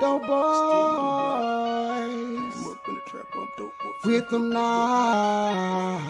Dope boys with them now.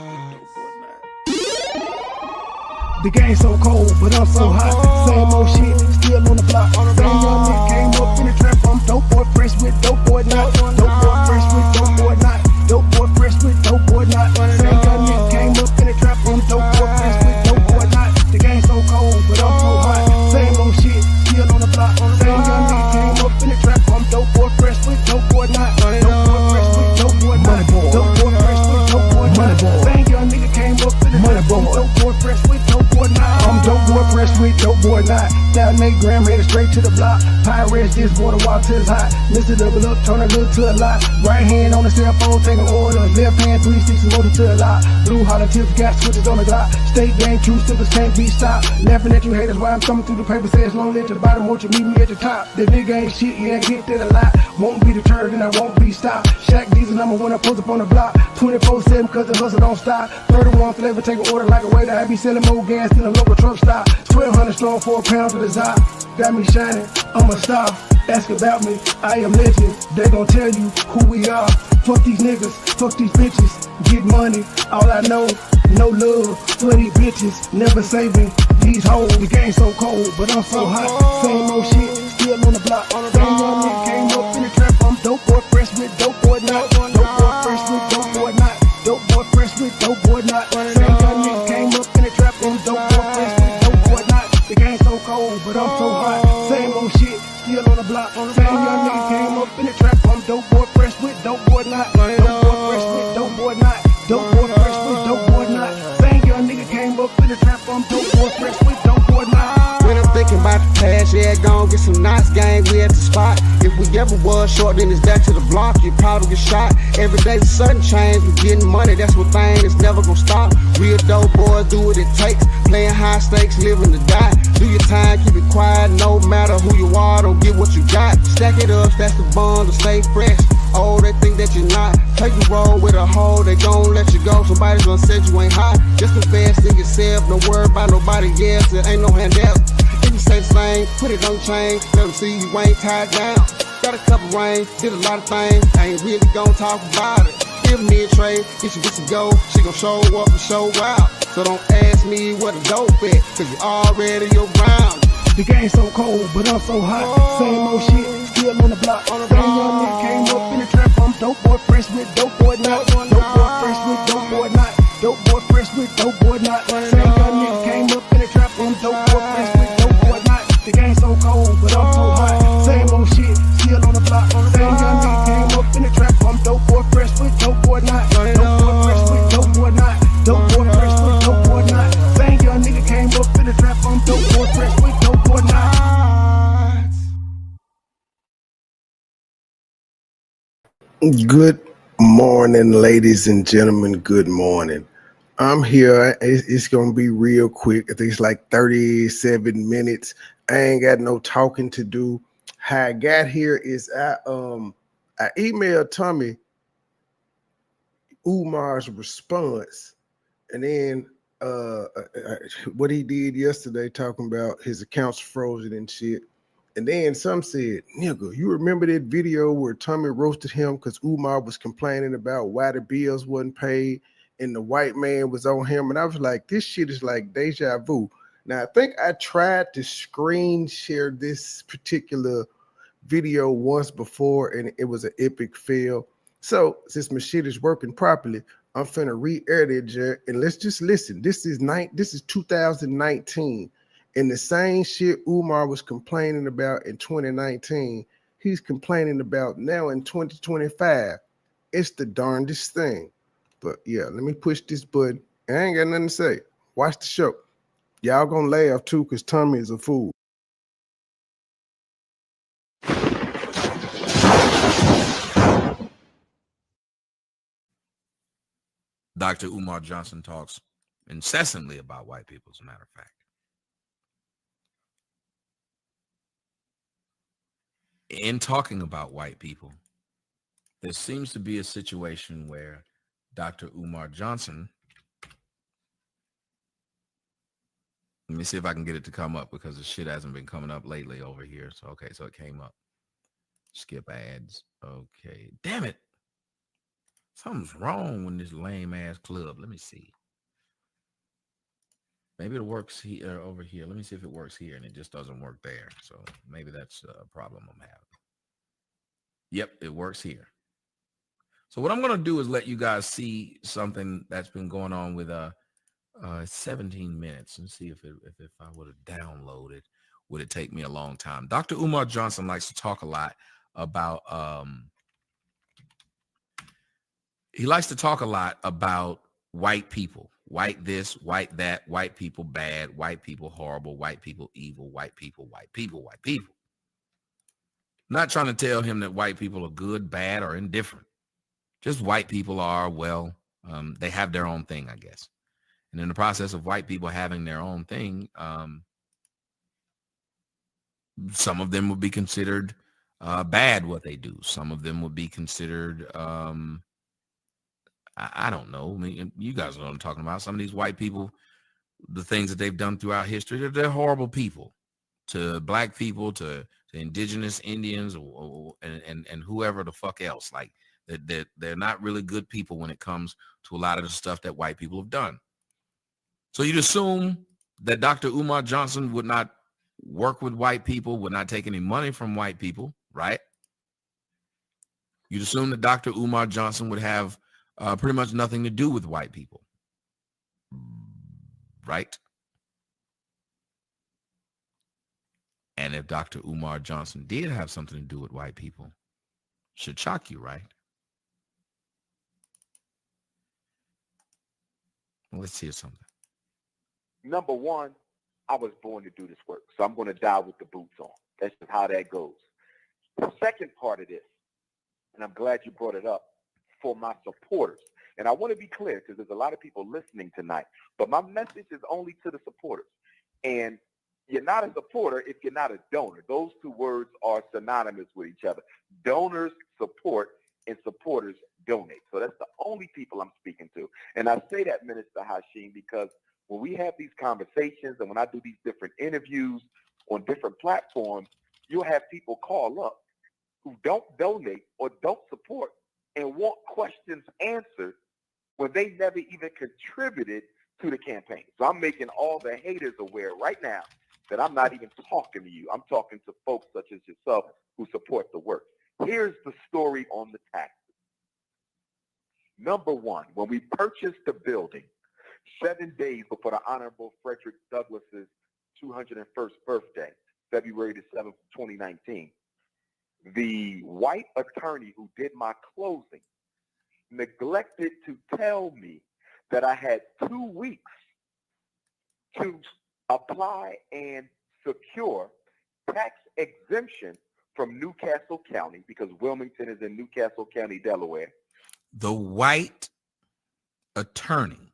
The game so cold, but I'm so hot. Same old shit, still on the block. Same young nigga came up in the trap. I'm dope boy, fresh with dope boy not. Dope boy, fresh with dope boy not. Dope boy, fresh with dope boy not. Same young nigga came up in the trap. I'm dope boy, fresh with dope boy not. The game so cold, but I'm so hot. Same old shit, still on the block. Same young nigga came up in the trap. I'm dope boy, fresh with dope boy not. Dope boy, fresh with dope boy not. Dope boy, fresh with dope boy not. Same young nigga came up in the trap. I'm dope boy, fresh with dope boy not. I'm dope boy, fresh with dope boy not. Down 8 gram, headed straight to the block. Pirates this water while till it's hot. Mr. Double up, turn a little to a lot. Right hand on the cell phone, taking order. Left hand 360 motor to a lot. Blue holler tips, got switches on the Glock. State gang, true stickers can't be stopped. Laughing at you haters while I'm thumbing through the paper. Says long live to the bottom, won't you meet me at the top? The nigga ain't shit, yeah, get that a lot. Won't be deterred and I won't be stopped. Shaq Diesel number one, I post up on the block. 24/7 cause the hustle don't stop. 31 flavor, take an order like a waiter. I be selling more gas than a local truck stop. 1200 strong for a pound for the Zop. Got me shining, I'm a star. Ask about me, I am legend. They gon' tell you who we are. Fuck these niggas, fuck these bitches. Get money, all I know. No love for these bitches. Never saving these hoes. The game so cold, but I'm so hot. Same old shit, still on the block. Same young nigga came up in the trap. I'm dope boy, fresh with dope boy not. Dope boy, fresh with dope boy not. Dope boy, fresh with dope boy not. Same young nigga came up in the trap. I'm dope boy, fresh with dope boy not. The game so cold, but I'm so hot. Same old shit, still on the block. Same young nigga came up in the trap. I'm dope boy, fresh with dope boy not. Dope boy, fresh with dope boy not. Dope boy, fresh with dope boy not. Same young nigga came up in the trap. I'm dope boy, fresh with dope boy not. When I'm thinking about the past, yeah, gon' get some nice gang, we at the spot. If we ever was short, then it's back to the block, you probably get shot. Every day the sudden change, we getting money, that's one thing that's never gon' stop. Real dope boys do what it takes, playing high stakes, living to die. Do your time, keep it quiet, no matter who you are, don't get what you got. Stack it up, that's the bond to stay fresh. Oh, they think that you're not. Take the road with a hoe, they gon' let you go. Somebody's gonna say you ain't hot. Just invest in yourself, don't worry about nobody else. There ain't no handout. If you say the same, put it on the chain. Let them see you ain't tied down. Got a couple rings, did a lot of things. I ain't really gon' talk about it. Give me a trade, get you go. She gon' show up and show out. So don't ask me what a dope at, cause you already around. The game so cold, but I'm so hot. Same old shit, still on the block. Same young nigga came up in the trap. I'm dope boy, fresh with dope boy not. Dope boy, fresh with dope boy not. Dope boy, fresh with dope boy not. Same young nigga came up in the trap. I'm dope boy, fresh with dope boy not. The game so cold, but I'm so hot. Same old shit, still on the block. Same young nigga came up in the trap. I'm dope boy, fresh with dope boy not. Dope boy, fresh with dope boy not. Dope boy, fresh with dope boy not. Same young nigga came up in the trap. I'm dope boy, fresh with dope boy not. Good morning, ladies and gentlemen. Good morning. I'm here. It's going to be real quick. I think it's like 37 minutes. I ain't got no talking to do. How I got here is I emailed Tommy Umar's response, and then what he did yesterday talking about his accounts frozen and shit. And then some said, nigga, you remember that video where Tommy roasted him because Umar was complaining about why the bills wasn't paid and the white man was on him? And I was like, this shit is like deja vu. Now, I think I tried to screen share this particular video once before, and it was an epic fail. So since my shit is working properly, I'm finna re-air that, and let's just listen. This is 2019. And the same shit Umar was complaining about in 2019, he's complaining about now in 2025. It's the darndest thing. But yeah, let me push this button. I ain't got nothing to say. Watch the show. Y'all gonna laugh too, because Tommy is a fool. Dr. Umar Johnson talks incessantly about white people, as a matter of fact. In talking about white people, there seems to be a situation where Dr. Umar Johnson, let me see if I can get it to come up because the shit hasn't been coming up lately over here. So, okay, so it came up. Skip ads. Okay. Damn it. Something's wrong with this lame ass club. Let me see. Maybe it works here over here. Let me see if it works here, and it just doesn't work there. So maybe that's a problem I'm having. Yep, it works here. So what I'm going to do is let you guys see something that's been going on with 17 minutes and see if I would have downloaded, would it take me a long time? Dr. Umar Johnson likes to talk a lot about white people, white this, white that, white people bad, white people horrible, white people evil, white people, white people, white people. Not trying to tell him that white people are good, bad, or indifferent. Just white people are, well, they have their own thing, I guess. And in the process of white people having their own thing, some of them would be considered bad what they do. Some of them would be considered, I don't know. I mean, you guys know what I'm talking about. Some of these white people, the things that they've done throughout history, they're horrible people to black people, to indigenous Indians, and whoever the fuck else. Like, they're not really good people when it comes to a lot of the stuff that white people have done. So you'd assume that Dr. Umar Johnson would not work with white people, would not take any money from white people, right? You'd assume that Dr. Umar Johnson would have pretty much nothing to do with white people, right? And if Dr. Umar Johnson did have something to do with white people, should shock you, right? Let's hear something. Number one, I was born to do this work, so I'm going to die with the boots on. That's just how that goes. The second part of this, and I'm glad you brought it up, for my supporters. And I want to be clear because there's a lot of people listening tonight, but my message is only to the supporters. And you're not a supporter if you're not a donor. Those two words are synonymous with each other. Donors support and supporters donate. So that's the only people I'm speaking to. And I say that, Minister Hashim, because when we have these conversations and when I do these different interviews on different platforms, you'll have people call up who don't donate or don't support and want questions answered when they never even contributed to the campaign. So I'm making all the haters aware right now that I'm not even talking to you. I'm talking to folks such as yourself who support the work. Here's the story on the taxes. Number one, when we purchased the building, 7 days before the Honorable Frederick Douglass's 201st birthday, February the 7th, 2019, the white attorney who did my closing neglected to tell me that I had 2 weeks to apply and secure tax exemption from Newcastle County, because Wilmington is in Newcastle County, Delaware. The white attorney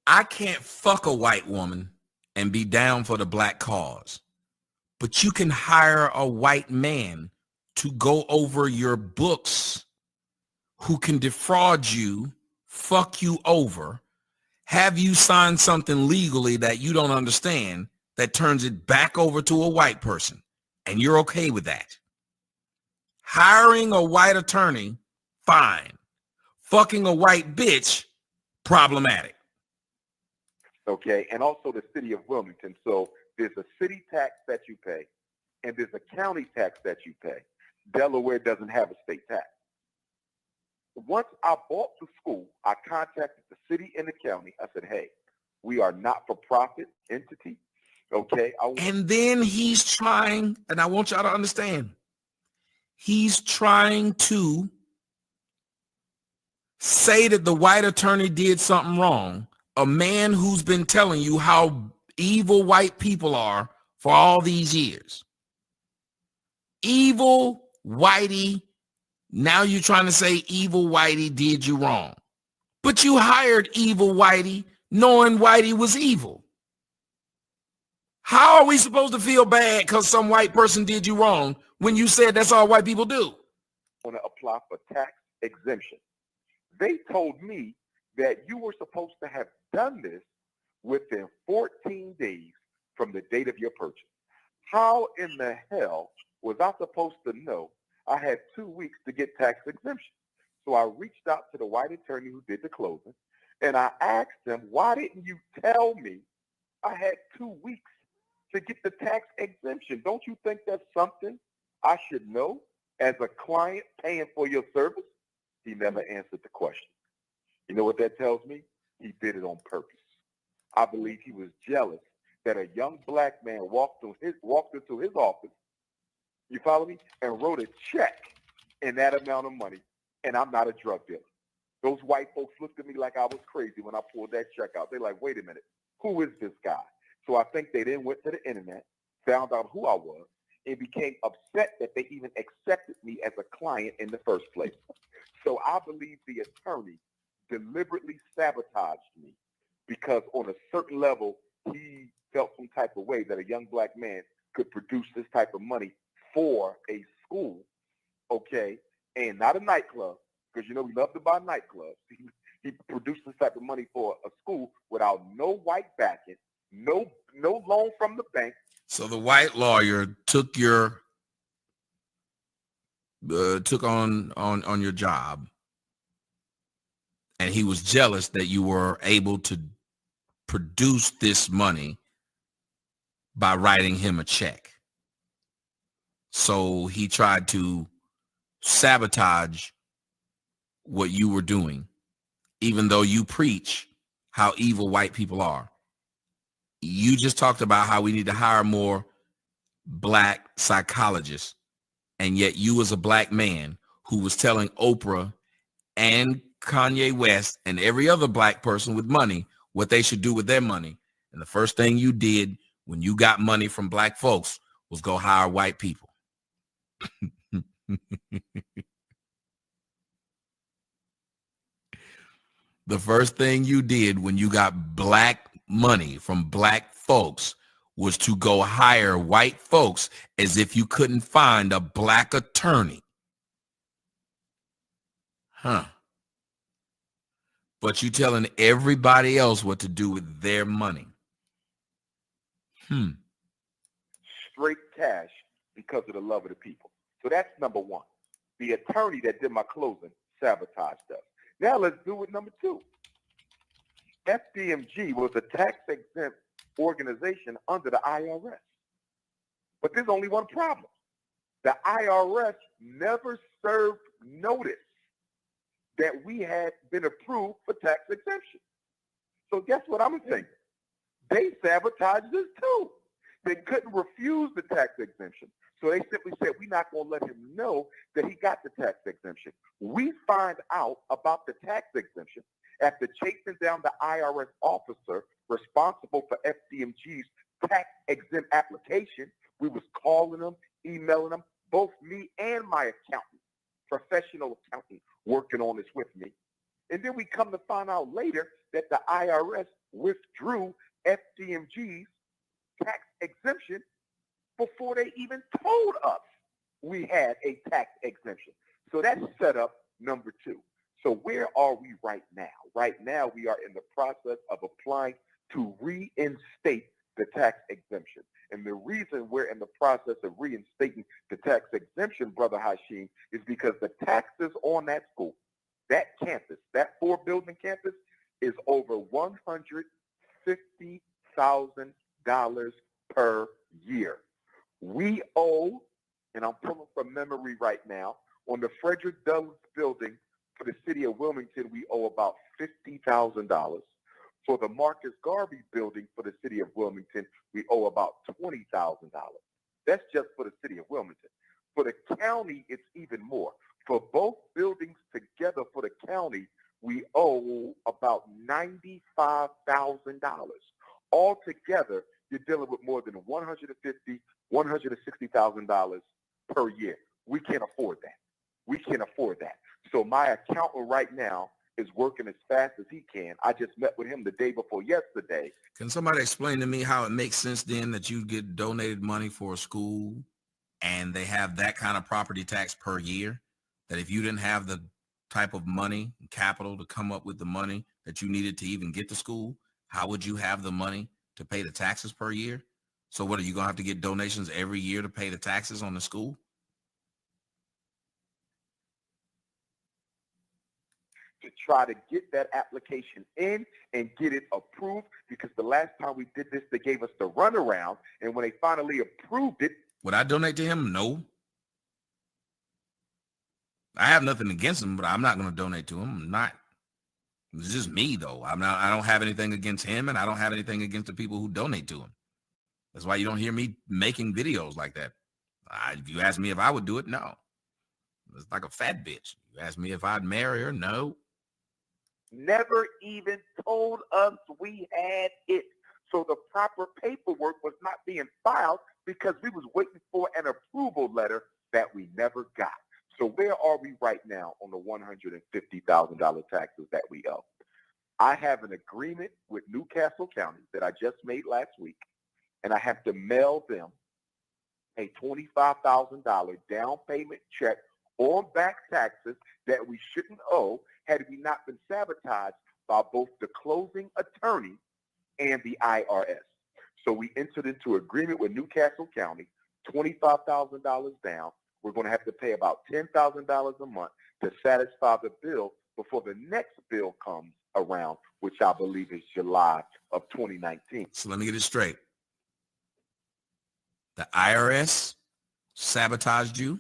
I can't fuck a white woman and be down for the black cause, but you can hire a white man to go over your books who can defraud you, fuck you over, have you sign something legally that you don't understand that turns it back over to a white person, and you're okay with that. Hiring a white attorney, fine. Fucking a white bitch, problematic. Okay, and also the city of Wilmington. So there's a city tax that you pay, and there's a county tax that you pay. Delaware doesn't have a state tax. Once I bought the school, I contacted the city and the county. I said, hey, we are not-for-profit entity. Okay. And then he's trying, and I want y'all to understand, he's trying to say that the white attorney did something wrong. A man who's been telling you how evil white people are for all these years. Evil Whitey. Now you're trying to say evil Whitey did you wrong. But you hired evil Whitey knowing Whitey was evil. How are we supposed to feel bad because some white person did you wrong when you said that's all white people do? Want to apply for tax exemption. They told me that you were supposed to have done this within 14 days from the date of your purchase. How in the hell was I supposed to know I had 2 weeks to get tax exemption? So I reached out to the white attorney who did the closing, and I asked him, why didn't you tell me I had 2 weeks to get the tax exemption? Don't you think that's something I should know as a client paying for your service? He never answered the question. You know what that tells me? He did it on purpose. I believe he was jealous that a young black man walked into his office, you follow me, and wrote a check in that amount of money, and I'm not a drug dealer. Those white folks looked at me like I was crazy when I pulled that check out. They're like, wait a minute, who is this guy? So I think they then went to the internet, found out who I was, and became upset that they even accepted me as a client in the first place. So I believe the attorney deliberately sabotaged me because on a certain level, he felt some type of way that a young black man could produce this type of money for a school, okay, and not a nightclub, because, you know, we love to buy nightclubs. He produced this type of money for a school without no white backing, no loan from the bank. So the white lawyer took your took on your job, and he was jealous that you were able to produce this money by writing him a check. So he tried to sabotage what you were doing, even though you preach how evil white people are. You just talked about how we need to hire more black psychologists, and yet you as a black man who was telling Oprah and Kanye West and every other black person with money what they should do with their money. And the first thing you did when you got money from black folks was go hire white people. The first thing you did when you got black money from black folks was to go hire white folks as if you couldn't find a black attorney. But you telling everybody else what to do with their money. Straight cash because of the love of the people. So that's number one. The attorney that did my closing sabotaged us. Now let's do it number two. FDMG was a tax-exempt organization under the IRS. But there's only one problem. The IRS never served notice that we had been approved for tax exemption. So guess what I'm thinking? They sabotaged us too. They couldn't refuse the tax exemption. So they simply said, we're not going to let him know that he got the tax exemption. We find out about the tax exemption after chasing down the IRS officer responsible for FDMG's tax exempt application. We was calling them, emailing them, both me and my accountant, professional accountant, working on this with me. And then we come to find out later that the IRS withdrew FDMG's tax exemption before they even told us we had a tax exemption. So that's setup number two. So where are we right now? Right now, we are in the process of applying to reinstate the tax exemption. And the reason we're in the process of reinstating the tax exemption, Brother Hashim, is because the taxes on that school, that campus, that 4-building campus, is over $150,000 per year. We owe, and I'm pulling from memory right now, on the Frederick Douglass building for the city of Wilmington, we owe about $50,000. For the Marcus Garvey building for the city of Wilmington, we owe about $20,000. That's just for the city of Wilmington. For the county, it's even more. For both buildings together for the county, we owe about $95,000. Altogether, you're dealing with more than $150,000, $160,000 per year. We can't afford that. We can't afford that. So my accountant right now is working as fast as he can. I just met with him the day before yesterday. Can somebody explain to me how it makes sense then that you get donated money for a school and they have that kind of property tax per year? That if you didn't have the type of money, capital to come up with the money that you needed to even get to school, how would you have the money to pay the taxes per year? So what, are you going to have to get donations every year to pay the taxes on the school? To try to get that application in and get it approved, because the last time we did this, they gave us the runaround, and when they finally approved it. Would I donate to him? No. I have nothing against him, but I'm not going to donate to him. I'm not. It's just me, though. I don't have anything against him, and I don't have anything against the people who donate to him. That's why you don't hear me making videos like that. If you ask me if I would do it, no. It's like a fat bitch. You ask me if I'd marry her, no. Never even told us we had it. So the proper paperwork was not being filed because we was waiting for an approval letter that we never got. So where are we right now on the $150,000 taxes that we owe? I have an agreement with Newcastle County that I just made last week, and I have to mail them a $25,000 down payment check on back taxes that we shouldn't owe had we not been sabotaged by both the closing attorney and the IRS. So we entered into agreement with Newcastle County, $25,000 down. We're going to have to pay about $10,000 a month to satisfy the bill before the next bill comes around, which I believe is July of 2019. So let me get it straight. The IRS sabotaged you.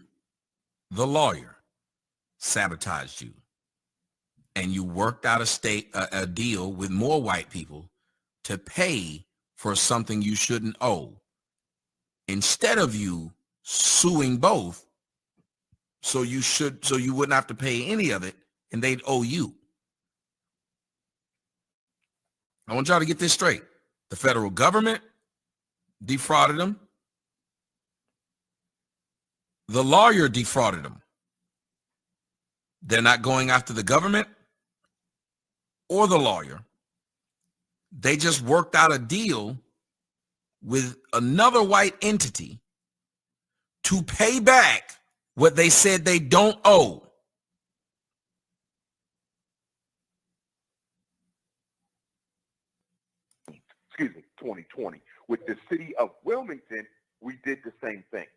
The lawyer sabotaged you. And you worked out a deal with more white people to pay for something you shouldn't owe, instead of you suing both, so you wouldn't have to pay any of it and they'd owe you. I want y'all to get this straight. The federal government defrauded them. The lawyer defrauded them. They're not going after the government or the lawyer. They just worked out a deal with another white entity to pay back what they said they don't owe. Excuse me, 2020. With the city of Wilmington, we did the same thing.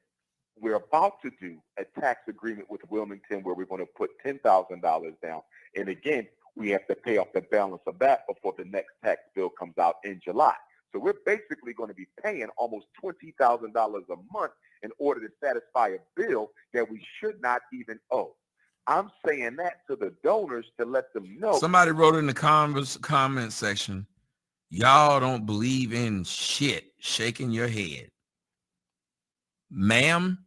We're about to do a tax agreement with Wilmington where we're going to put $10,000 down. And again, we have to pay off the balance of that before the next tax bill comes out in July. So we're basically going to be paying almost $20,000 a month in order to satisfy a bill that we should not even owe. I'm saying that to the donors to let them know. Somebody wrote in the comment section, y'all don't believe in shit, shaking your head. Ma'am,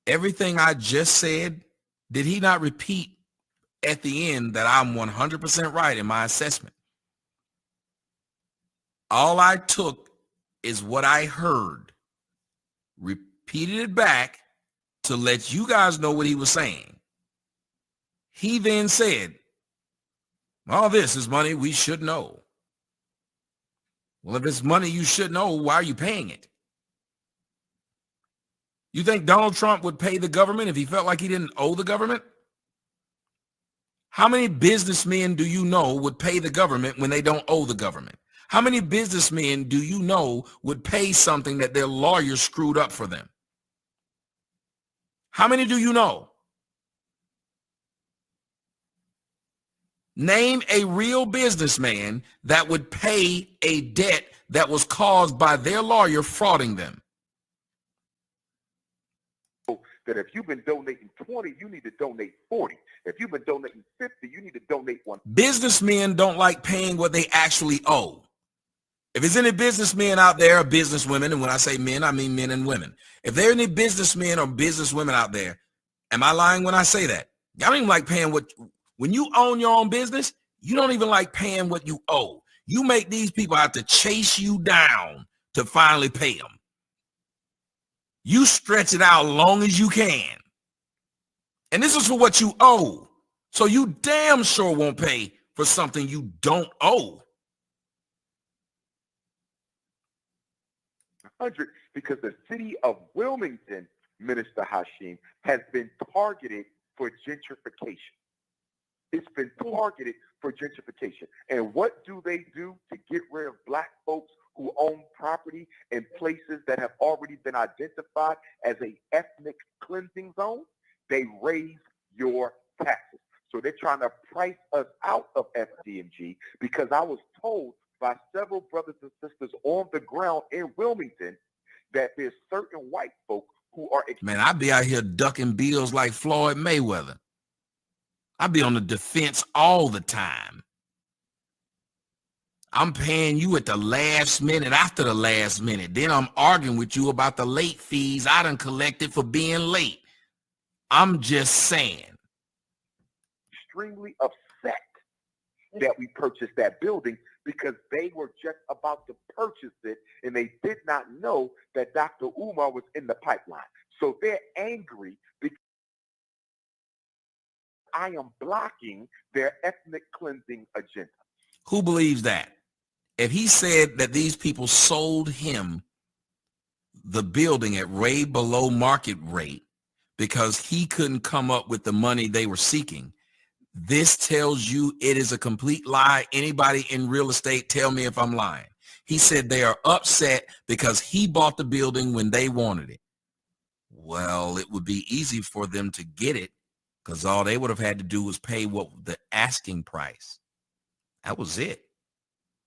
everything I just said, did he not repeat at the end that I'm 100% right in my assessment? All I took is what I heard, repeated it back to let you guys know what he was saying. He then said, all this is money we should know. Well, if it's money you should know, why are you paying it? You think Donald Trump would pay the government if he felt like he didn't owe the government? How many businessmen do you know would pay the government when they don't owe the government? How many businessmen do you know would pay something that their lawyer screwed up for them? How many do you know? Name a real businessman that would pay a debt that was caused by their lawyer frauding them. That if you've been donating 20, you need to donate 40. If you've been donating 50, you need to donate 1. Businessmen don't like paying what they actually owe. If there's any businessmen out there or businesswomen, and when I say men, I mean men and women. If there are any businessmen or businesswomen out there, am I lying when I say that? Y'all don't even like paying when you own your own business, you don't even like paying what you owe. You make these people have to chase you down to finally pay them. You stretch it out long as you can. And this is for what you owe. So you damn sure won't pay for something you don't owe. 100, because the city of Wilmington, Minister Hashim, has been targeted for gentrification. It's been targeted for gentrification. And what do they do to get rid of black folks who own property in places that have already been identified as a ethnic cleansing zone? They raise your taxes. So they're trying to price us out of FDMG, because I was told by several brothers and sisters on the ground in Wilmington that there's certain white folk who are... Man, I be out here ducking bills like Floyd Mayweather. I be on the defense all the time. I'm paying you at the last minute, after the last minute. Then I'm arguing with you about the late fees I done collected for being late. I'm just saying. Extremely upset that we purchased that building, because they were just about to purchase it and they did not know that Dr. Umar was in the pipeline. So they're angry because I am blocking their ethnic cleansing agenda. Who believes that? If he said that these people sold him the building at way below market rate because he couldn't come up with the money they were seeking, this tells you it is a complete lie. Anybody in real estate, tell me if I'm lying. He said they are upset because he bought the building when they wanted it. Well, it would be easy for them to get it because all they would have had to do was pay what the asking price. That was it.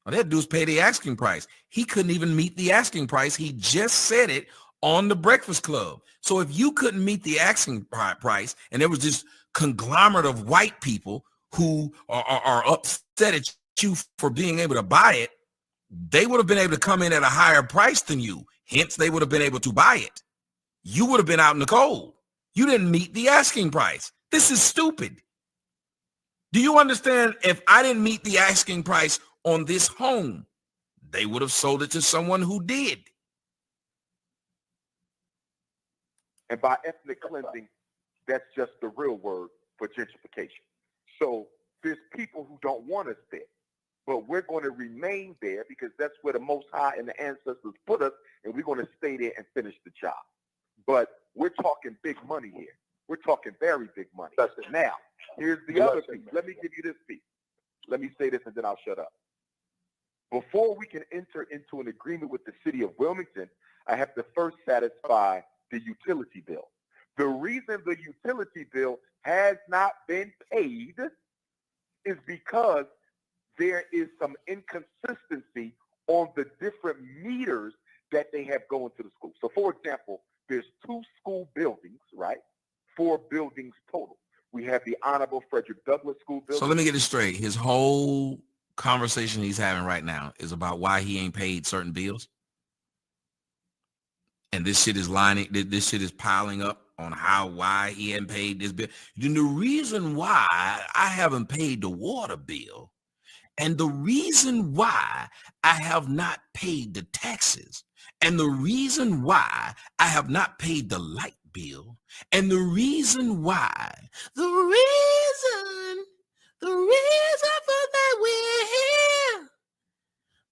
All they had to do was pay the asking price. He couldn't even meet the asking price. He just said it on the Breakfast Club. So if you couldn't meet the asking price and there was this conglomerate of white people who are upset at you for being able to buy it, they would have been able to come in at a higher price than you. Hence, they would have been able to buy it. You would have been out in the cold. You didn't meet the asking price. This is stupid. Do you understand? If I didn't meet the asking price on this home, they would have sold it to someone who did. And by ethnic cleansing, that's just the real word for gentrification. So there's people who don't want us there, but we're going to remain there because that's where the Most High and the ancestors put us, and we're going to stay there and finish the job. But we're talking big money here. We're talking very big money. Now, here's the other piece. Let me give you this piece. Let me say this and then I'll shut up. Before we can enter into an agreement with the city of Wilmington, I have to first satisfy the utility bill. The reason the utility bill has not been paid is because there is some inconsistency on the different meters that they have going to the school. So, for example, there's 2 school buildings, right? 4 buildings total. We have the Honorable Frederick Douglass School building. So let me get it straight. His whole conversation he's having right now is about why he ain't paid certain bills. And this shit is piling up on why he hadn't paid this bill. And the reason why I haven't paid the water bill, and the reason why I have not paid the taxes, and the reason why I have not paid the light bill, and the reason why, the reason for that we're here,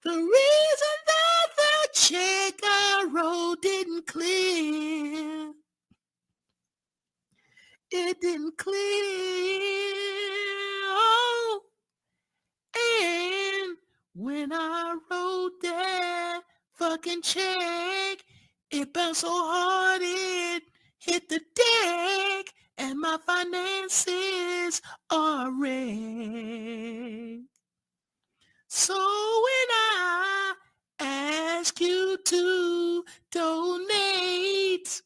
the reason that the check I wrote didn't clear, it didn't clear, oh, and when I wrote that fucking check, it bounced so hard it hit the deck, and my finances are wrecked. So when I ask you to donate,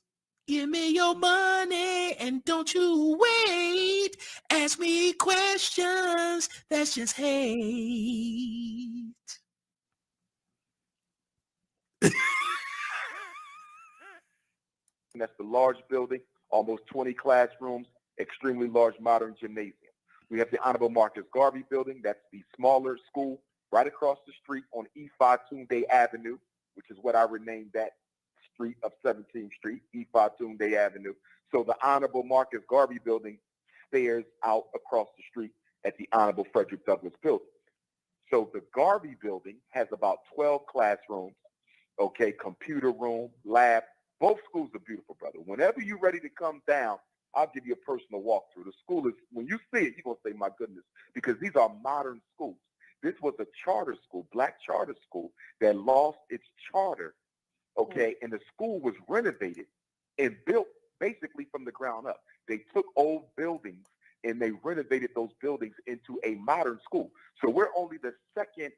give me your money and don't you wait. Ask me questions, that's just hate. That's the large building, almost 20 classrooms, extremely large modern gymnasium. We have the Honorable Marcus Garvey building. That's the smaller school right across the street on Ifatunde Avenue, which is what I renamed that street of 17th Street, Ifatunde Avenue. So the Honorable Marcus Garvey building stares out across the street at the Honorable Frederick Douglass building. So the Garvey building has about 12 classrooms, okay, computer room, lab. Both schools are beautiful, brother. Whenever you're ready to come down I'll give you a personal walkthrough. The school is, when you see it, you're going to say, my goodness, because these are modern schools. This was a charter school, black charter school, that lost its charter, okay, and the school was renovated and built basically from the ground up. They took old buildings and they renovated those buildings into a modern school. So we're only the second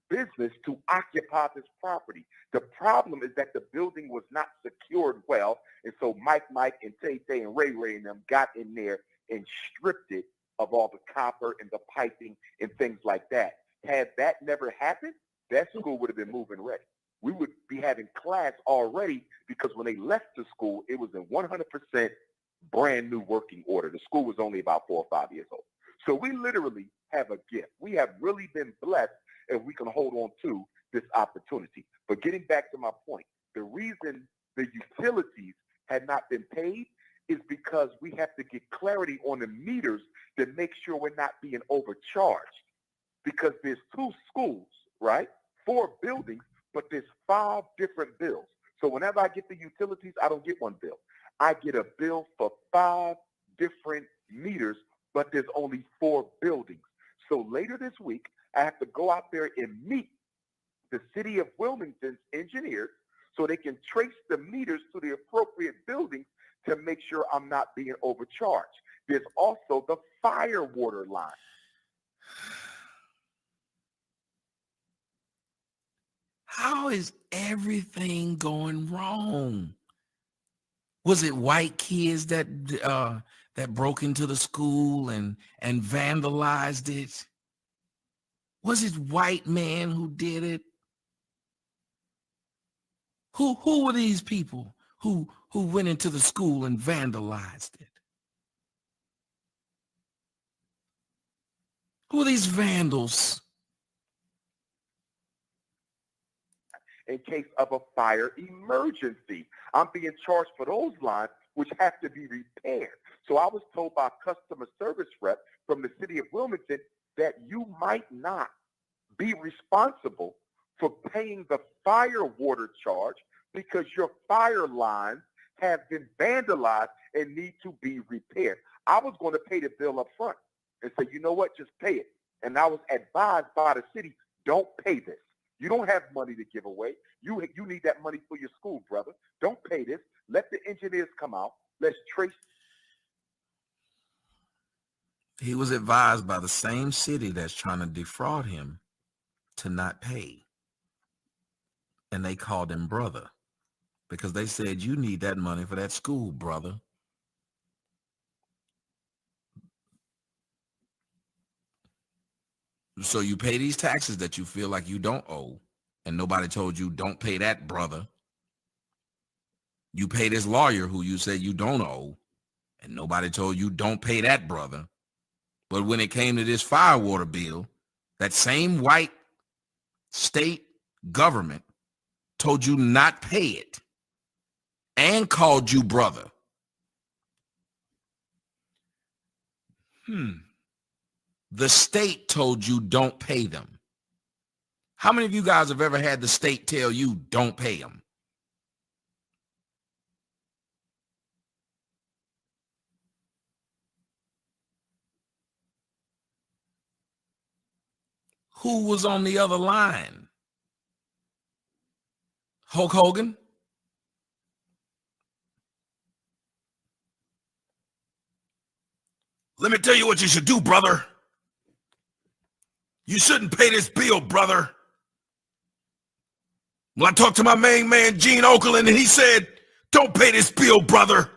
business to occupy this property. The problem is that the building was not secured well, and so Mike and Tay and Ray and them got in there and stripped it of all the copper and the piping and things like that. Had that never happened, that school would have been moving ready. We would be having class already, because when they left the school, it was in 100% brand new working order. The school was only about 4 or 5 years old. So we literally have a gift. We have really been blessed if we can hold on to this opportunity. But getting back to my point, the reason the utilities had not been paid is because we have to get clarity on the meters to make sure we're not being overcharged. Because there's 2 schools, right? 4 buildings, but there's 5 different bills. So whenever I get the utilities, I don't get 1 bill. I get a bill for 5 different meters, but there's only 4 buildings. So later this week, I have to go out there and meet the city of Wilmington's engineers so they can trace the meters to the appropriate buildings to make sure I'm not being overcharged. There's also the fire water line. How is everything going wrong? Was it white kids that broke into the school and vandalized it? Was it white man who did it? Who were these people who went into the school and vandalized it? Who are these vandals? In case of a fire emergency, I'm being charged for those lines, which have to be repaired. So I was told by a customer service rep from the city of Wilmington that you might not be responsible for paying the fire water charge because your fire lines have been vandalized and need to be repaired. I was going to pay the bill up front and say, you know what, just pay it. And I was advised by the city, don't pay this. You don't have money to give away. You need that money for your school, brother. Don't pay this. Let the engineers come out. Let's trace. He was advised by the same city that's trying to defraud him to not pay. And they called him brother because they said, you need that money for that school, brother. So you pay these taxes that you feel like you don't owe, and nobody told you don't pay that, brother. You pay this lawyer who you said you don't owe, and nobody told you don't pay that, brother. But when it came to this fire water bill, that same white state government told you not pay it and called you brother. The state told you don't pay them. How many of you guys have ever had the state tell you don't pay them? Who was on the other line? Hulk Hogan? Let me tell you what you should do, brother. You shouldn't pay this bill, brother. Well, I talked to my main man, Gene Okerlund, and he said, don't pay this bill, brother.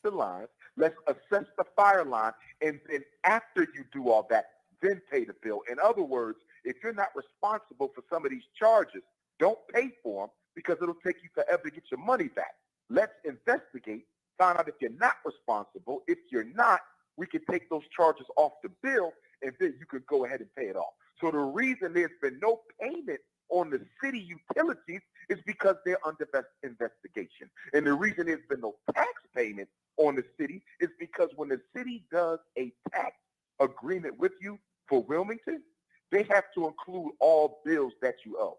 The lines, let's assess the fire line, and then after you do all that, then pay the bill. In other words, if you're not responsible for some of these charges, don't pay for them because it'll take you forever to get your money back. Let's investigate, find out if you're not responsible. If you're not, we can take those charges off the bill, and then you could go ahead and pay it off. So the reason there's been no payment on the city utilities is because they're under investigation. And the reason there's been no tax payment on the city is because when the city does a tax agreement with you for Wilmington, they have to include all bills that you owe.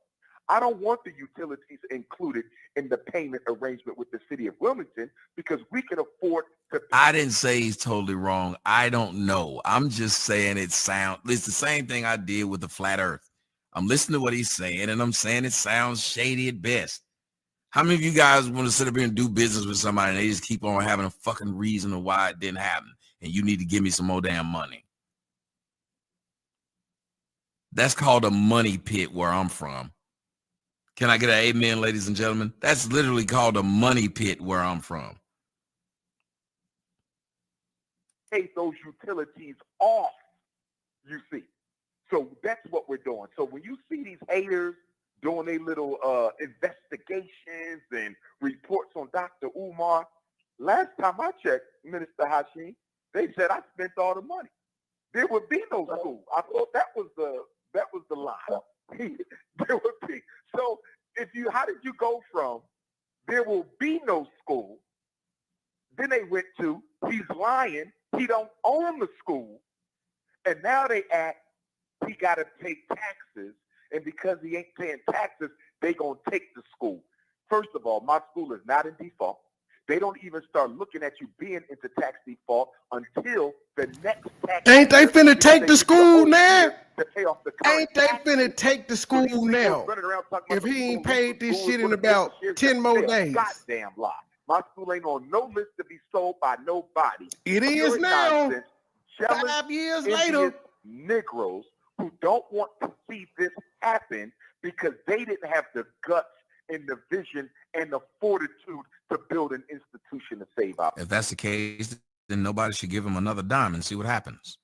I don't want the utilities included in the payment arrangement with the city of Wilmington because we can afford to. I didn't say he's totally wrong. I don't know. I'm just saying it's the same thing I did with the flat earth. I'm listening to what he's saying, and I'm saying it sounds shady at best. How many of you guys want to sit up here and do business with somebody and they just keep on having a fucking reason of why it didn't happen, and you need to give me some more damn money? That's called a money pit where I'm from. Can I get an amen, ladies and gentlemen? That's literally called a money pit where I'm from. Take those utilities off, you see. So that's what we're doing. So when you see these haters doing their little investigations and reports on Dr. Umar, last time I checked, Minister Hashim, they said I spent all the money. There would be no school. I thought that was the line. There would be. So how did you go from there will be no school? Then they went to he's lying. He don't own the school. And now they act he got to pay taxes. And because he ain't paying taxes, they going to take the school. First of all, my school is not in default. They don't even start looking at you being into tax default until the next tax. Ain't they finna take the school now? To pay off the Ain't they finna take the school now? If he ain't paid this shit in about 10 more days. Goddamn lie. My school ain't on no list to be sold by nobody. It is now. 5 years later. Negroes who don't want to see this happen because they didn't have the guts and the vision and the fortitude to build an institution to save our. If that's the case, then nobody should give him another dime and see what happens.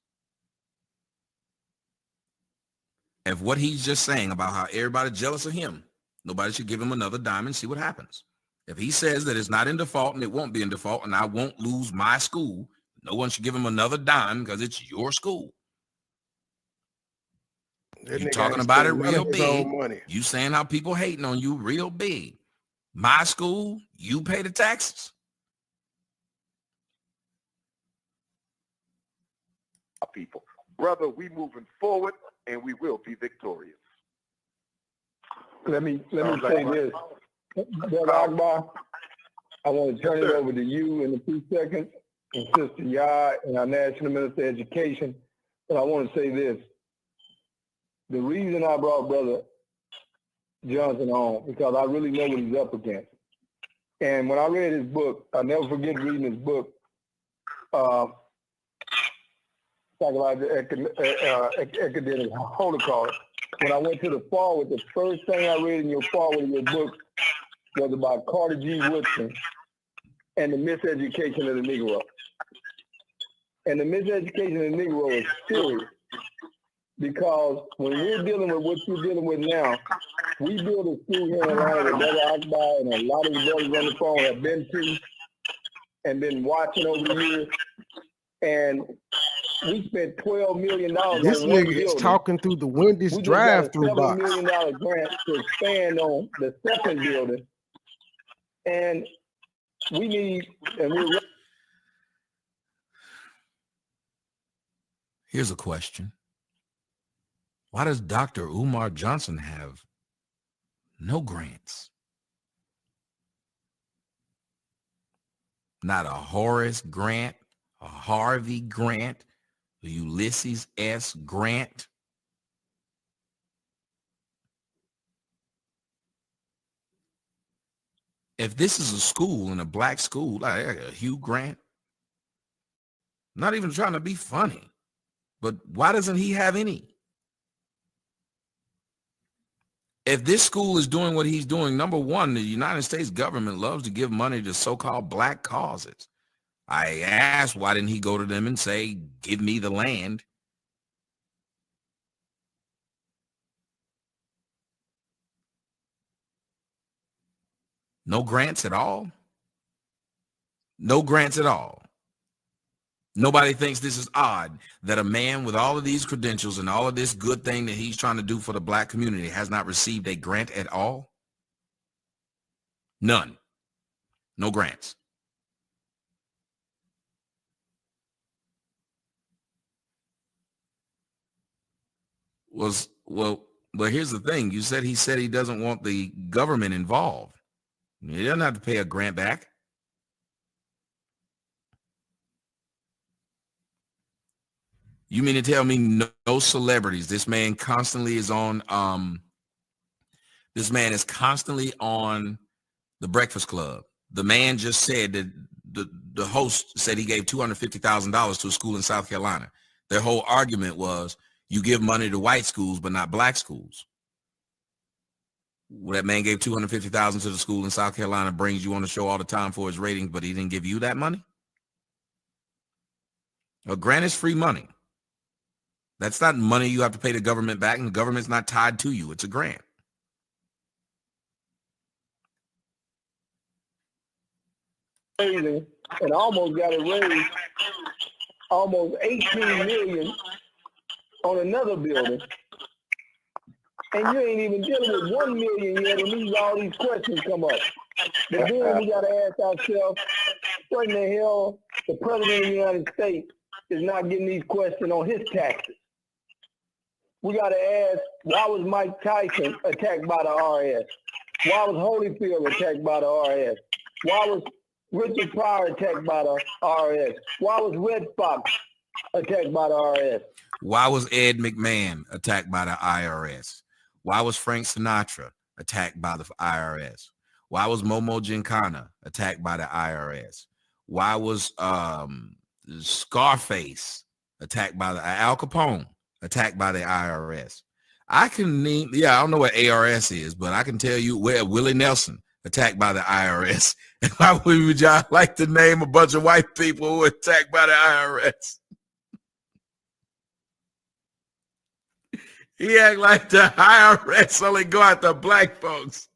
If what he's just saying about how everybody's jealous of him, nobody should give him another dime and see what happens. If he says that it's not in default and it won't be in default and I won't lose my school, no one should give him another dime because it's your school. You talking about it real big. You saying how people hating on you real big. My school, you pay the taxes. People, brother, we moving forward and we will be victorious. Let me say this. Brother Akbar, I want to turn it over to you in a few seconds, and Sister Yard and our National Minister of Education. But I want to say this. The reason I brought Brother Johnson on, because I really know what he's up against. And when I read his book, I'll never forget reading his book, Psychological Academic Holocaust. When I went to the forward, the first thing I read in your forward of your book was about Carter G. Woodson and the miseducation of the Negro. And the miseducation of the Negro is serious because when we're dealing with what you're dealing with now, we build a school here in Atlanta that Brother Akbar and a lot of the brothers on the phone have been to and been watching over the years. And we spent $12 million. This on one nigga is building. talking through the Wendy's drive-through box. $7 million grant to expand on the second building. And we need, and we're. Here's a question. Why does Dr. Umar Johnson have no grants? Not a Horace Grant, a Harvey Grant, a Ulysses S. Grant. If this is a school and a black school, like a Hugh Grant, not even trying to be funny, but why doesn't he have any? If this school is doing what he's doing, number one, the United States government loves to give money to so-called black causes. I asked, why didn't he go to them and say, give me the land? No grants at all? No grants at all. Nobody thinks this is odd that a man with all of these credentials and all of this good thing that he's trying to do for the black community has not received a grant at all? None. No grants. Well, But here's the thing. He said he doesn't want the government involved. He doesn't have to pay a grant back. You mean to tell me no celebrities? This man constantly is on the Breakfast Club. The man just said that the host said he gave $250,000 to a school in South Carolina. Their whole argument was you give money to white schools but not black schools. Well, that man gave $250,000 to the school in South Carolina, brings you on the show all the time for his ratings, but he didn't give you that money? A grant is free money. That's not money you have to pay the government back, and the government's not tied to you. It's a grant. And almost got it raised almost $18 million on another building. And you ain't even dealing with $1 million yet, and all these questions come up. But then we got to ask ourselves, what in the hell the President of the United States is not getting these questions on his taxes? We got to ask, why was Mike Tyson attacked by the IRS? Why was Holyfield attacked by the IRS? Why was Richard Pryor attacked by the IRS? Why was Red Fox attacked by the IRS? Why was Ed McMahon attacked by the IRS? Why was Frank Sinatra attacked by the IRS? Why was Momo Gincana attacked by the IRS? Why was Scarface attacked by the Al Capone attacked by the IRS? I can name, I don't know what ARS is, but I can tell you where Willie Nelson attacked by the IRS. And why would y'all like to name a bunch of white people who were attacked by the IRS? He act like the IRS only go after black folks.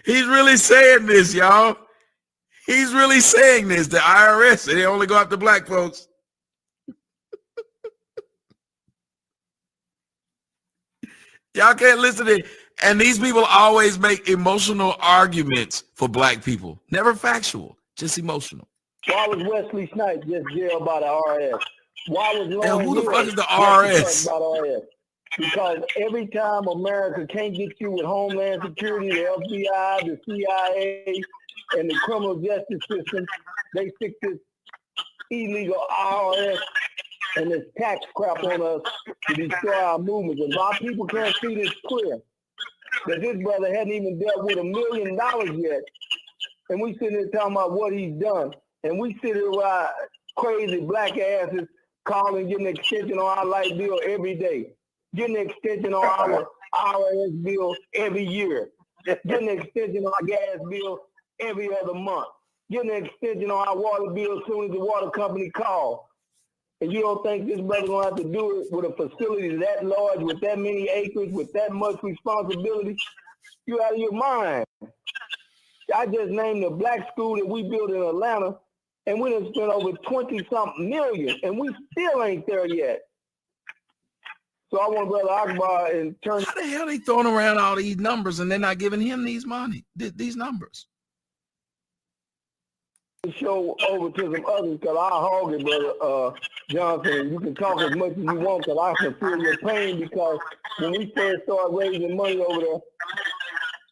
He's really saying this, y'all. He's really saying this. The IRS, they only go after black folks. Y'all can't listen to it. And these people always make emotional arguments for black people. Never factual, just emotional. Why was Wesley Snipes just jailed by the IRS? Why was Lauren who the fuck is the IRS? Because every time America can't get you with Homeland Security, the FBI, the CIA, and the criminal justice system, they stick this illegal IRS and this tax crap on us to destroy our movements. And our people can't see this clear, that this brother hadn't even dealt with $1 million yet. And we sitting here talking about what he's done. And we sit here with our crazy black asses calling, getting an extension on our light bill every day. Getting an extension on our IRS bill every year. Getting an extension on our gas bill every other month. Getting an extension on our water bill as soon as the water company calls. And you don't think this brother gonna have to do it with a facility that large, with that many acres, with that much responsibility? You out of your mind. I just named the black school that we built in Atlanta, and we done spent over 20-something million, and we still ain't there yet. So I want Brother Akbar and turn. How the hell they throwing around all these numbers and they're not giving him these numbers? Show over to some others, because I hog it, Brother Johnson. You can talk as much as you want, because I can feel your pain, because when we first started raising money over there,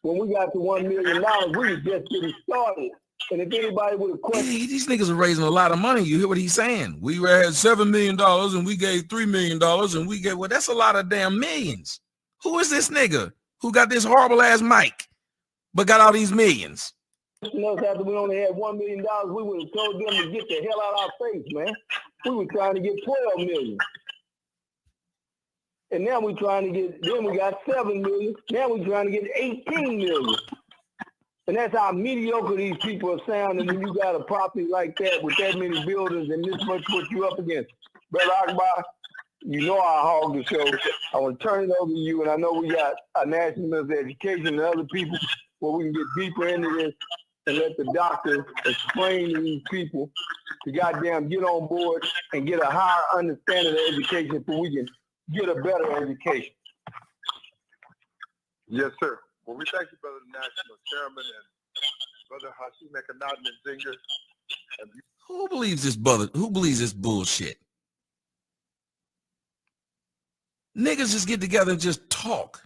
when we got to $1 million, we was just getting started. And if anybody would have questioned, these niggas are raising a lot of money. You hear what he's saying? We had $7 million and we gave $3 million and we gave, well, that's a lot of damn millions. Who is this nigga who got this horrible ass mic but got all these millions? After we only had $1 million, we would have told them to get the hell out of our face, man. We were trying to get 12 million. And now we're trying to get, then we got 7 million. Now we're trying to get 18 million. And that's how mediocre these people are sounding when you got a property like that with that many buildings and this much what you up against. Brother Akbar, you know I hog the show. I want to turn it over to you, and I know we got our National Minister of Education and other people where we can get deeper into this and let the doctor explain to these people to goddamn get on board and get a higher understanding of education so we can get a better education. Yes, sir. Well, we thank you, Brother National Chairman and Brother Hashim Ekanat and Zinger. Who believes this brother? Who believes this bullshit? Niggas just get together and just talk.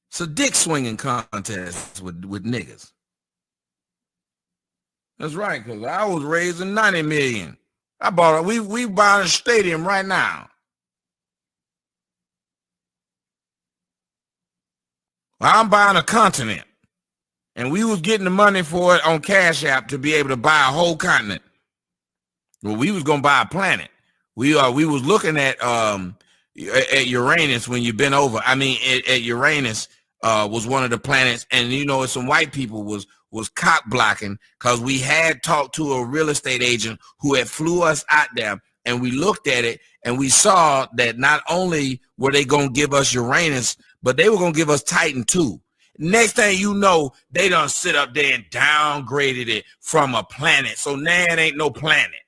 It's a dick swinging contest with niggas. That's right, because I was raising 90 million. I bought it. We buying a stadium right now. I'm buying a continent. And we was getting the money for it on Cash App to be able to buy a whole continent. Well, we was gonna buy a planet. We was looking at Uranus when you've been over. I mean, at Uranus was one of the planets, and you know, some white people was cock blocking because we had talked to a real estate agent who had flew us out there, and we looked at it and we saw that not only were they gonna give us Uranus, but they were gonna give us Titan too. Next thing you know, they done sit up there and downgraded it from a planet. So now it ain't no planet.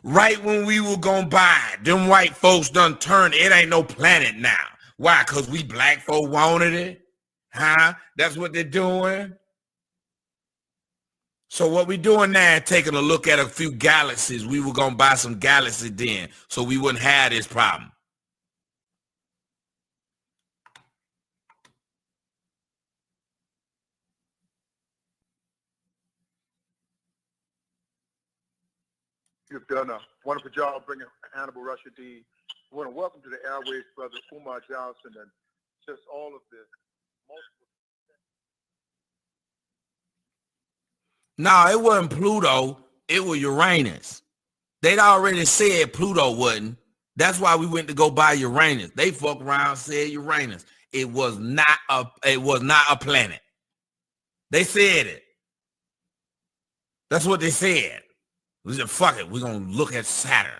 Right when we were gonna buy it, them white folks done turned it ain't no planet now. Why? Because we black folk wanted it? Huh? That's what they're doing? So what we doing now, taking a look at a few galaxies. We were gonna buy some galaxies then, so we wouldn't have this problem. You've done a wonderful job bringing Hannibal Rashidi. I want to welcome to the airways, brother Umar Johnson, and just all of the multiple. No, it wasn't Pluto. It was Uranus. They'd already said Pluto wasn't. That's why we went to go buy Uranus. They fuck around, said Uranus. It was not a planet. They said it. That's what they said. We said, fuck it, we're gonna look at Saturn.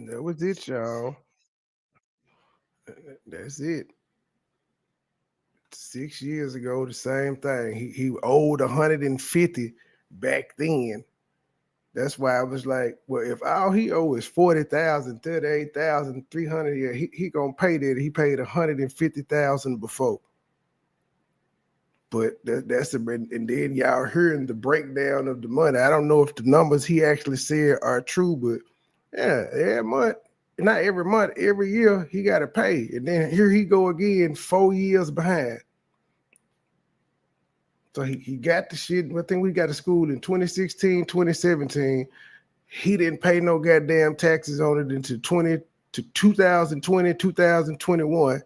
That was it, y'all. That's it. 6 years ago, the same thing. He owed 150 back then. That's why I was like, well, if all he owes is 40,000, 38,300, yeah, he gonna pay that. He paid 150,000 before. But that's and then y'all hearing the breakdown of the money. I don't know if the numbers he actually said are true, but yeah, every month, not every month, every year he got to pay. And then here he go again, 4 years behind. So he got the shit. I think we got to school in 2016, 2017. He didn't pay no goddamn taxes on it until 2020, 2021.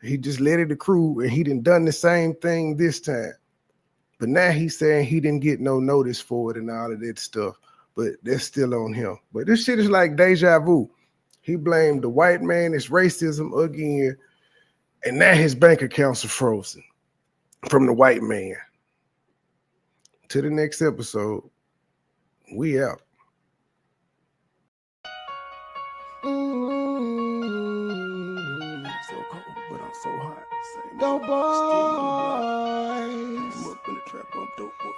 He just let it accrue, and he done the same thing this time. But now he's saying he didn't get no notice for it and all of that stuff. But that's still on him. But this shit is like deja vu. He blamed the white man, it's racism again, and now his bank accounts are frozen from the white man. To the next episode, we out. So cold, but I'm so hot. Dope boys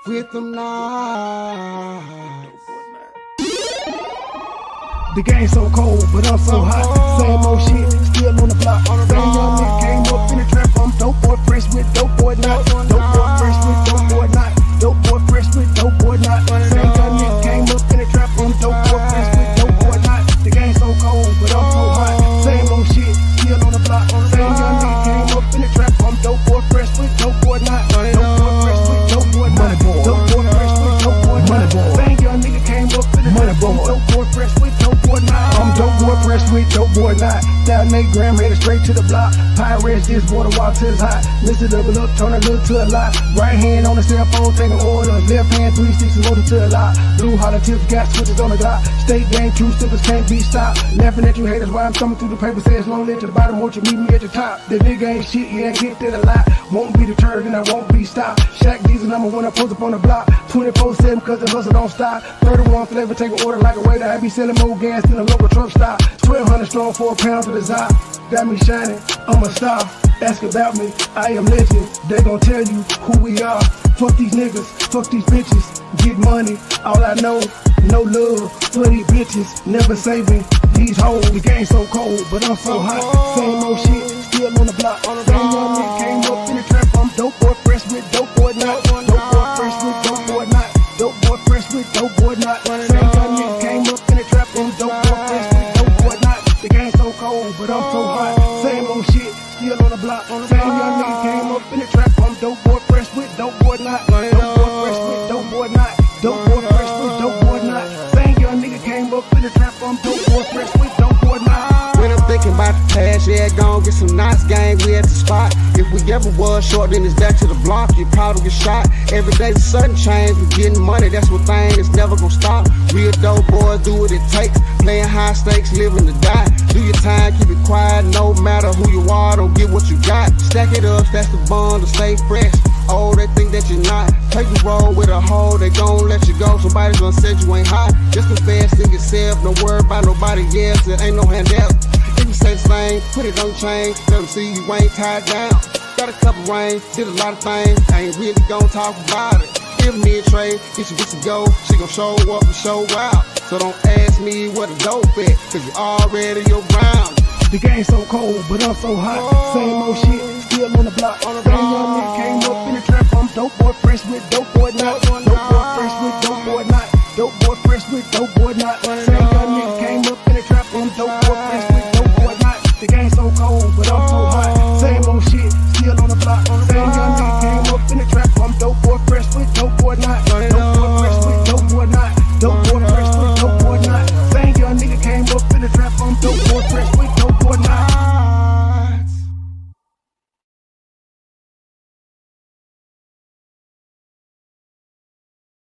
with them knives. The game so cold, but I'm so hot. Same old shit, still on the block. Same young nigga came up in the trap. I'm dope boy fresh with dope boy not. Dope boy fresh with dope boy not. Dope boy fresh with dope boy not. Same young nigga came up in the trap. I'm dope boy fresh with dope boy not. The game so cold, but I'm so hot. Same old shit, still on the block. Same young nigga came up in the trap. I'm dope boy fresh with dope boy not. Dope boy fresh with dope boy not. Dope boy fresh with dope boy not. Same young nigga came up in the trap. I'm dope boy fresh with dope boy not. I'm dope boy fresh with dope boy not. That Nate Graham headed straight to the block. Pirates this water while till it's hot. Mr. Double up, turn a little to a lot. Right hand on the cell phone, taking order. Left hand 360 loaded to a lot. Blue holler tips, got switches on the dot. State game, true stickers can't be stopped. Laughing at you haters while I'm thumbing through the paper. Says lonely at the bottom, won't you meet me at the top? The nigga ain't shit, yeah, get that a lot. Won't be deterred and I won't be stopped. Shaq Diesel number one, I post up on the block. 24/7 cause the hustle don't stop. 31 flavor, take an order like like a waiter, I be selling more gas than a local truck stop. 1,200 strong for a pound to the desire. Got me shining, I'm a star. Ask about me, I am legend. They gon' tell you who we are. Fuck these niggas, fuck these bitches. Get money, all I know. No love for these bitches. Never saving these hoes. The game so cold, but I'm so hot. Same old shit, still on the block. Same young nigga came up in the trap. I'm dope boy, fresh with dope boy not. Dope boy, fresh with dope boy not. Dope boy, fresh with dope boy not. Same young nigga came up in the trap. I'm dope boy, fresh with dope boy not. The game so cold, but I'm so hot. Same old shit, still on the block. Same young nigga came up in the trap. I'm dope boy, fresh with dope boy not. Dope boy, fresh with dope boy not. Dope boy, fresh with dope boy not. Same young nigga came up in the trap. I'm dope boy, fresh with dope boy not. When I'm thinking about the past, yeah, gon' get some knots, gang, we at the spot. If we ever was short, then it's back to the block, you probably get shot. Every day the sudden change, we getting money, that's one thing, it's never gon' stop. Real dope boys do what it takes, playing high stakes, living to die. Do your time, keep it quiet, no matter who you are, don't get what you got. Stack it up, that's the bond to stay fresh. Oh, they think that you're not. Take the road with a hoe, they gon' let you go. Somebody's gonna say you ain't hot. Just invest in yourself, don't worry about nobody else. There ain't no handout. If you say the same, put it on chain. Let them see you ain't tied down. Got a couple rings, did a lot of things. I ain't really gon' talk about it. Give me a trade, get you go. She gon' show up and show out. So don't ask me what a dope at, cause you already around. The game so cold, but I'm so hot. Same old shit, still on the block. Same young nigga came up in the trap. I'm dope boy, fresh with dope boy not. Dope boy, fresh with dope boy not. Dope boy, fresh with dope boy not.